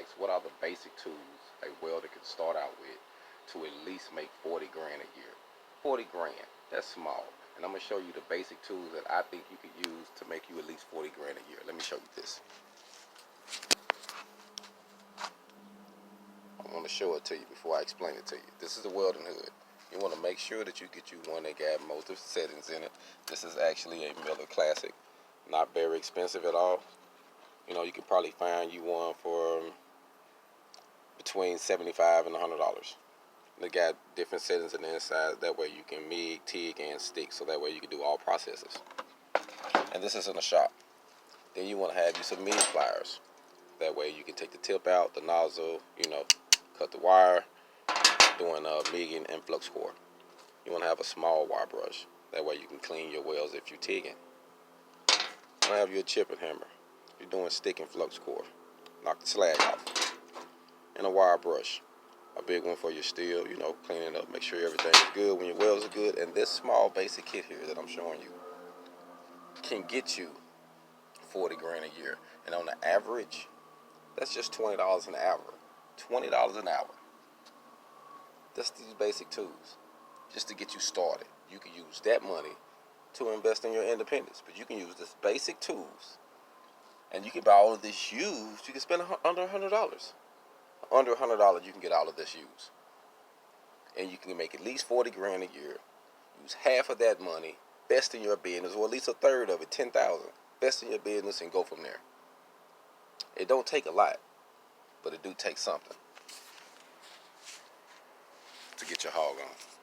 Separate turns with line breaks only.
asked, what are the basic tools a welder can start out with to at least make 40 grand a year? 40 grand, that's small. And I'm going to show you the basic tools that I think you could use to make you at least 40 grand a year. Let me show you this. I want to show it to you before I explain it to you. This is a welding hood. You want to make sure that you get you one that got most of the settings in it. This is actually a Miller Classic. Not very expensive at all. You know, you can probably find you one for between $75 and $100. They got different settings on the inside. That way you can MIG, TIG, and stick. So that way you can do all processes. And this is in a shop. Then you want to have you some mini pliers. That way you can take the tip out, the nozzle, you know, cut the wire, doing MIGing and flux core. You want to have a small wire brush. That way you can clean your welds if you're TIGging. You want to have your chipping hammer. If you're doing stick and flux core, knock the slag off. And a wire brush. A big one for your steel, you know, clean it up, make sure everything is good when your welds are good. And this small basic kit here that I'm showing you can get you 40 grand a year. And on the average, that's just $20 an hour. $20 an hour. That's these basic tools just to get you started. You can use that money to invest in your independence, but you can use this basic tools and you can buy all of this used. You can spend under $100. Under $100 you can get all of this used, and you can make at least 40 grand a year. Use half of that money, best in your business, or at least a third of it, 10,000. Best in your business and go from there. It don't take a lot, but it do take something to get your hog on.